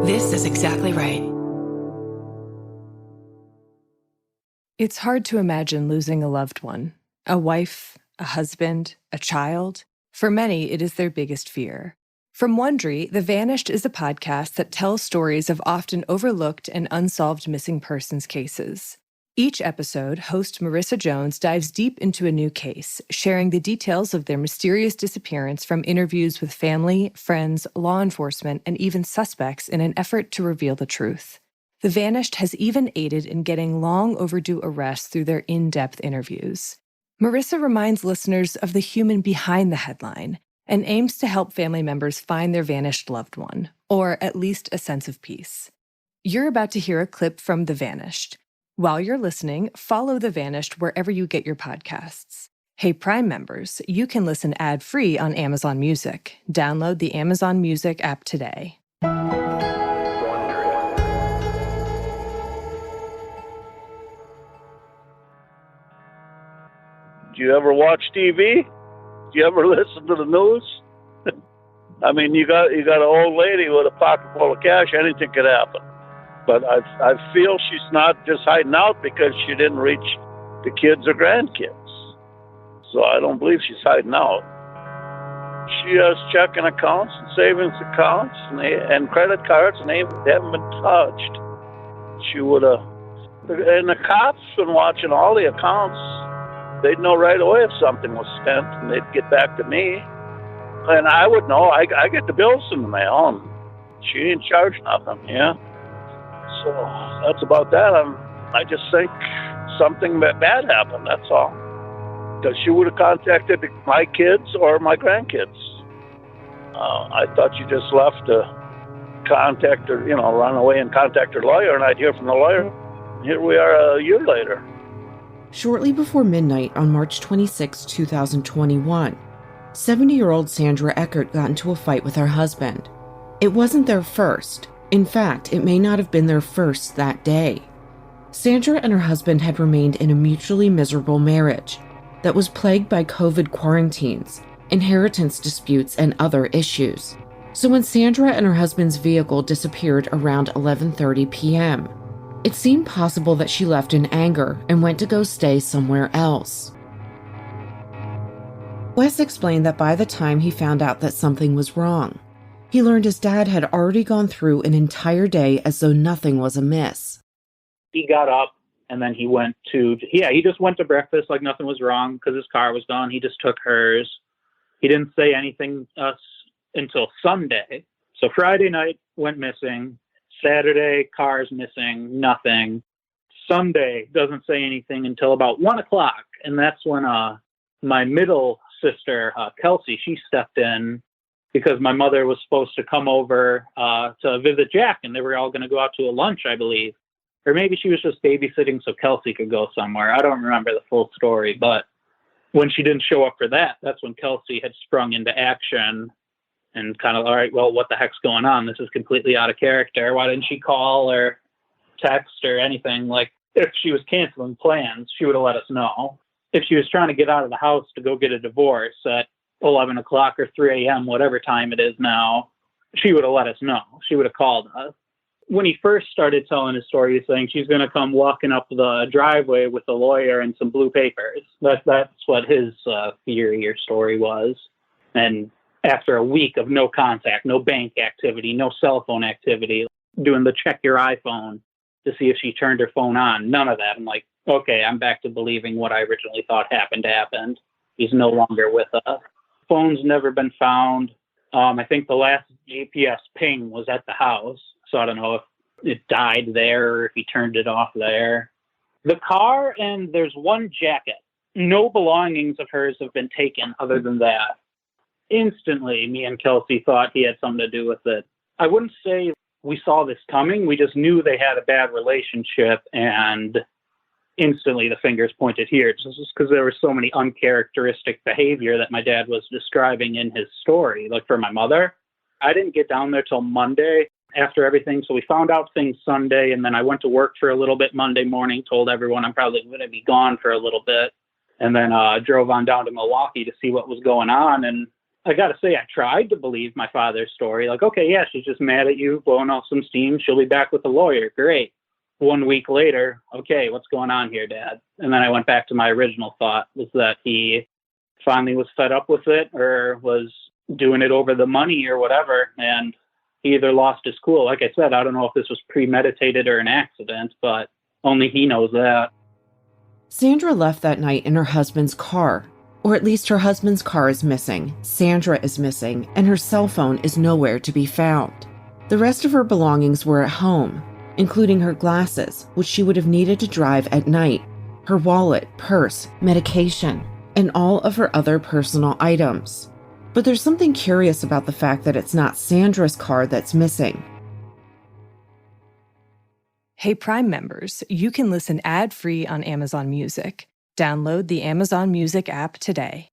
This is exactly right. It's hard to imagine losing a loved one, a wife, a husband, a child. For many, it is their biggest fear. From Wondery, The Vanished is a podcast that tells stories of often overlooked and unsolved missing persons cases. Each episode, host Marissa Jones dives deep into a new case, sharing the details of their mysterious disappearance from interviews with family, friends, law enforcement, and even suspects in an effort to reveal the truth. The Vanished has even aided in getting long overdue arrests through their in-depth interviews. Marissa reminds listeners of the human behind the headline and aims to help family members find their vanished loved one, or at least a sense of peace. You're about to hear a clip from The Vanished. While you're listening, follow The Vanished wherever you get your podcasts. Hey, Prime members, you can listen ad-free on Amazon Music. Download the Amazon Music app today. Do you ever watch TV? Do you ever listen to the news? I mean, you got an old lady with a pocket full of cash. Anything could happen. But I feel she's not just hiding out because she didn't reach the kids or grandkids. So I don't believe she's hiding out. She has checking accounts and savings accounts and credit cards, and they haven't been touched. She would have. And the cops been watching all the accounts. They'd know right away if something was spent, and they'd get back to me. And I would know. I get the bills in the mail, and she didn't charge nothing, yeah. So that's about that. I just think something bad happened, that's all. Because she would have contacted my kids or my grandkids. I thought she just left to contact her, run away and contact her lawyer, and I'd hear from the lawyer. Here we are a year later. Shortly before midnight on March 26, 2021, 70-year-old Sandra Eckert got into a fight with her husband. It wasn't their first. In fact, it may not have been their first that day. Sandra and her husband had remained in a mutually miserable marriage that was plagued by COVID quarantines, inheritance disputes, and other issues. So when Sandra and her husband's vehicle disappeared around 11:30 p.m., it seemed possible that she left in anger and went to go stay somewhere else. Wes explained that by the time he found out that something was wrong, he learned his dad had already gone through an entire day as though nothing was amiss. He got up and then he just went to breakfast like nothing was wrong because his car was done. He just took hers. He didn't say anything to us until Sunday. So Friday night went missing. Saturday, car's missing, nothing. Sunday doesn't say anything until about 1 o'clock. And that's when my middle sister, Kelsey, she stepped in because my mother was supposed to come over to visit Jack, and they were all going to go out to a lunch, I believe. Or maybe she was just babysitting so Kelsey could go somewhere. I don't remember the full story, but when she didn't show up for that, that's when Kelsey had sprung into action and kind of, all right, well, what the heck's going on? This is completely out of character. Why didn't she call or text or anything? Like, if she was canceling plans, she would have let us know. If she was trying to get out of the house to go get a divorce at 11 o'clock or 3 a.m., whatever time it is now, she would have let us know. She would have called us. When he first started telling his story, he's saying she's going to come walking up the driveway with a lawyer and some blue papers. That's what his theory or story was. And after a week of no contact, no bank activity, no cell phone activity, doing the check your iPhone to see if she turned her phone on, none of that. I'm like, okay, I'm back to believing what I originally thought happened. He's no longer with us. Phone's never been found. I think the last GPS ping was at the house. So I don't know if it died there or if he turned it off there. The car, and there's one jacket. No belongings of hers have been taken other than that. Instantly, me and Kelsey thought he had something to do with it. I wouldn't say we saw this coming. We just knew they had a bad relationship, and instantly the fingers pointed here. Just because there was so many uncharacteristic behavior that my dad was describing in his story. Like for my mother, I didn't get down there till Monday after everything. So we found out things Sunday, and then I went to work for a little bit Monday morning, told everyone I'm probably going to be gone for a little bit, and then drove on down to Milwaukee to see what was going on. And I got to say, I tried to believe my father's story. Like, okay, yeah, she's just mad at you, blowing off some steam. She'll be back with a lawyer. Great. 1 week later, okay, what's going on here, Dad? And then I went back to my original thought, was that he finally was fed up with it or was doing it over the money or whatever. And he either lost his cool. Like I said, I don't know if this was premeditated or an accident, but only he knows that. Sandra left that night in her husband's car, or at least her husband's car is missing, Sandra is missing, and her cell phone is nowhere to be found. The rest of her belongings were at home, including her glasses, which she would have needed to drive at night, her wallet, purse, medication, and all of her other personal items. But there's something curious about the fact that it's not Sandra's car that's missing. Hey, Prime members, you can listen ad-free on Amazon Music. Download the Amazon Music app today.